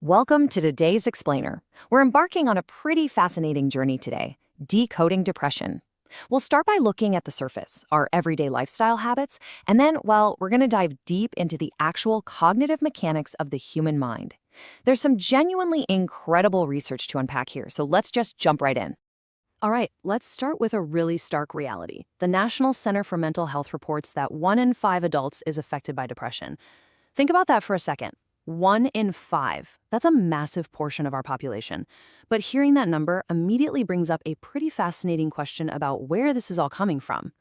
Welcome to today's Explainer. We're embarking on a pretty fascinating journey today, decoding depression. We'll start by looking at the surface, our everyday lifestyle habits, and then, we're going to dive deep into the actual cognitive mechanics of the human mind. There's some genuinely incredible research to unpack here, so let's just jump right in. All right, let's start with a really stark reality. The National Center for Mental Health reports that 1 in 5 adults is affected by depression. Think about that for a second. 1 in 5. That's a massive portion of our population. But hearing that number immediately brings up a pretty fascinating question about where this is all coming from.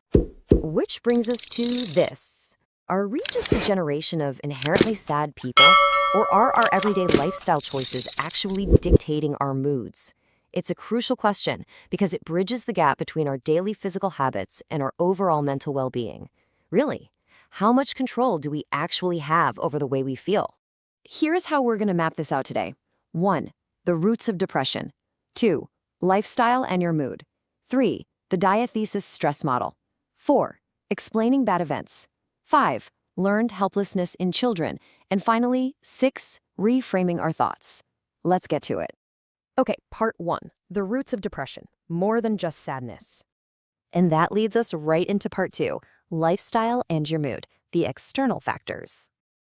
Which brings us to this. Are we just a generation of inherently sad people, or are our everyday lifestyle choices actually dictating our moods? It's a crucial question because it bridges the gap between our daily physical habits and our overall mental well-being. Really, how much control do we actually have over the way we feel? Here's how we're going to map this out today. 1. The roots of depression. 2. Lifestyle and your mood. 3. The diathesis-stress model. 4. Explaining bad events. 5. Learned helplessness in children. And finally, 6. Reframing our thoughts. Let's get to it. Okay, part 1. The roots of depression. More than just sadness. And that leads us right into part 2. Lifestyle and your mood. The external factors.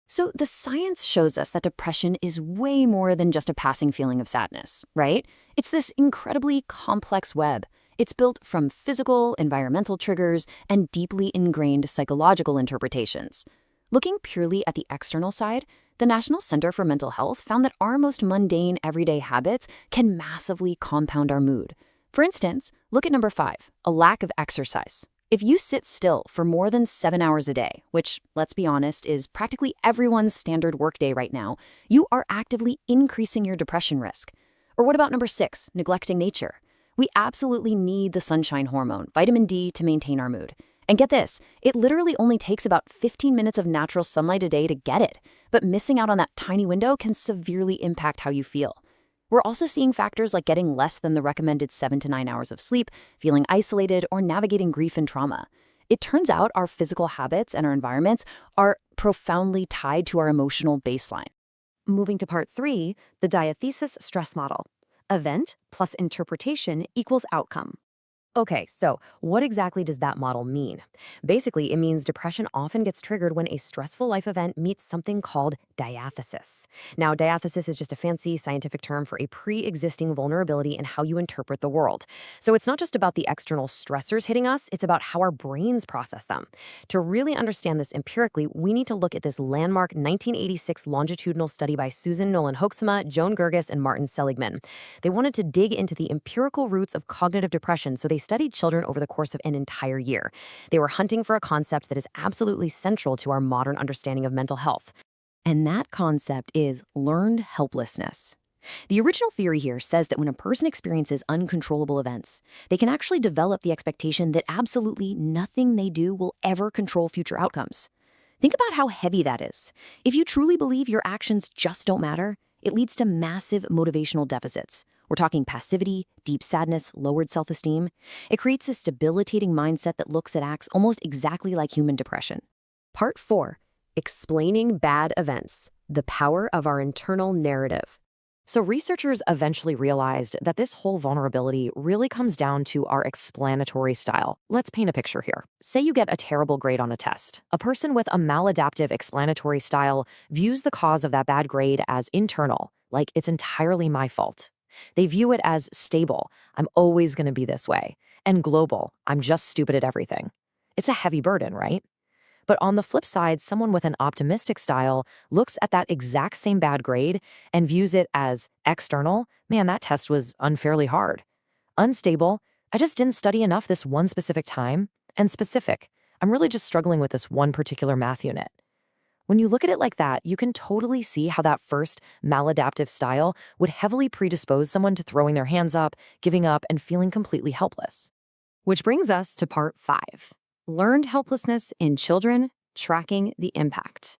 So the science shows us that depression is way more than just a passing feeling of sadness, right? It's this incredibly complex web. It's built from physical, environmental triggers, and deeply ingrained psychological interpretations. Looking purely at the external side, the National Center for Mental Health found that our most mundane everyday habits can massively compound our mood. For instance, look at number 5, a lack of exercise. If you sit still for more than 7 hours a day, which, let's be honest, is practically everyone's standard workday right now, you are actively increasing your depression risk. Or what about number 6, neglecting nature? We absolutely need the sunshine hormone, vitamin D, to maintain our mood. And get this, it literally only takes about 15 minutes of natural sunlight a day to get it, but missing out on that tiny window can severely impact how you feel. We're also seeing factors like getting less than the recommended 7 to 9 hours of sleep, feeling isolated, or navigating grief and trauma. It turns out our physical habits and our environments are profoundly tied to our emotional baseline. Moving to part 3, the diathesis-stress model. Event plus interpretation equals outcome. Okay, so what exactly does that model mean? Basically, it means depression often gets triggered when a stressful life event meets something called diathesis. Now, diathesis is just a fancy scientific term for a pre-existing vulnerability in how you interpret the world. So it's not just about the external stressors hitting us, it's about how our brains process them. To really understand this empirically, we need to look at this landmark 1986 longitudinal study by Susan Nolan-Hoeksema, Joan Gerges, and Martin Seligman. They wanted to dig into the empirical roots of cognitive depression, so they studied children over the course of an entire year. They were hunting for a concept that is absolutely central to our modern understanding of mental health. And that concept is learned helplessness. The original theory here says that when a person experiences uncontrollable events, they can actually develop the expectation that absolutely nothing they do will ever control future outcomes. Think about how heavy that is. If you truly believe your actions just don't matter, it leads to massive motivational deficits. We're talking passivity, deep sadness, lowered self-esteem. It creates this debilitating mindset that looks and acts almost exactly like human depression. Part 4, explaining bad events, the power of our internal narrative. So researchers eventually realized that this whole vulnerability really comes down to our explanatory style. Let's paint a picture here. Say you get a terrible grade on a test. A person with a maladaptive explanatory style views the cause of that bad grade as internal, like it's entirely my fault. They view it as stable, I'm always going to be this way, and global, I'm just stupid at everything. It's a heavy burden, right? But on the flip side, someone with an optimistic style looks at that exact same bad grade and views it as external. Man, that test was unfairly hard. Unstable, I just didn't study enough this one specific time. And specific, I'm really just struggling with this one particular math unit. When you look at it like that, you can totally see how that first maladaptive style would heavily predispose someone to throwing their hands up, giving up, and feeling completely helpless. Which brings us to part 5. Learned helplessness in children, tracking the impact.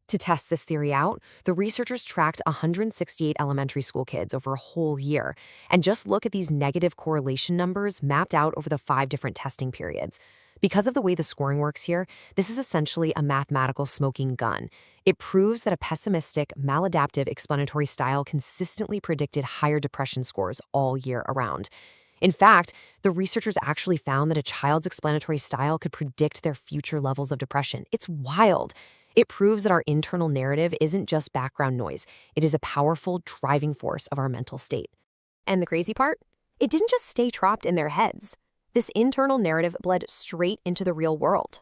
To test this theory out, the researchers tracked 168 elementary school kids over a whole year. And just look at these negative correlation numbers mapped out over the 5 different testing periods. Because of the way the scoring works here, this is essentially a mathematical smoking gun. It proves that a pessimistic, maladaptive explanatory style consistently predicted higher depression scores all year around. In fact, the researchers actually found that a child's explanatory style could predict their future levels of depression. It's wild. It proves that our internal narrative isn't just background noise. It is a powerful driving force of our mental state. And the crazy part? It didn't just stay trapped in their heads. This internal narrative bled straight into the real world.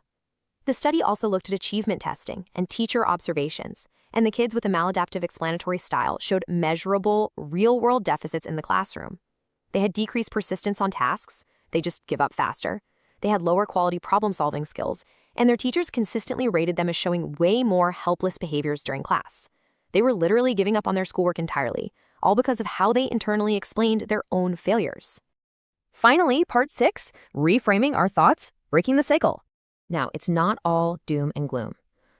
The study also looked at achievement testing and teacher observations, and the kids with a maladaptive explanatory style showed measurable, real-world deficits in the classroom. They had decreased persistence on tasks, they just give up faster. They had lower quality problem-solving skills, and their teachers consistently rated them as showing way more helpless behaviors during class. They were literally giving up on their schoolwork entirely, all because of how they internally explained their own failures. Finally, part 6, reframing our thoughts, breaking the cycle. Now, it's not all doom and gloom.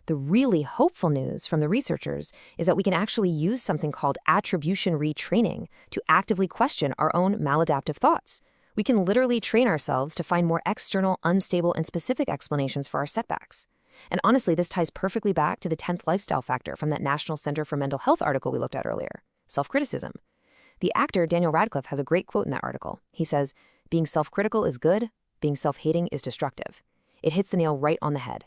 The really hopeful news from the researchers is that we can actually use something called attribution retraining to actively question our own maladaptive thoughts. We can literally train ourselves to find more external, unstable, and specific explanations for our setbacks. And honestly, this ties perfectly back to the 10th lifestyle factor from that National Center for Mental Health article we looked at earlier, self-criticism. The actor Daniel Radcliffe has a great quote in that article. He says, "Being self-critical is good, being self-hating is destructive." It hits the nail right on the head.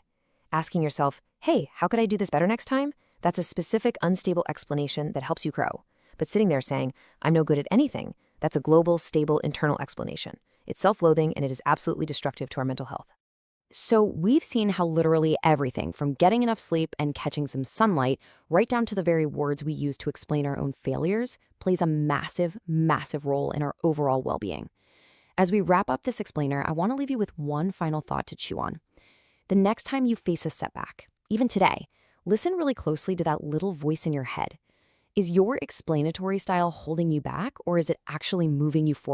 Asking yourself, hey, how could I do this better next time? That's a specific, unstable explanation that helps you grow. But sitting there saying, I'm no good at anything, that's a global, stable, internal explanation. It's self-loathing, and it is absolutely destructive to our mental health. So we've seen how literally everything from getting enough sleep and catching some sunlight, right down to the very words we use to explain our own failures, plays a massive, massive role in our overall well-being. As we wrap up this explainer, I want to leave you with one final thought to chew on. The next time you face a setback, even today, listen really closely to that little voice in your head. Is your explanatory style holding you back, or is it actually moving you forward?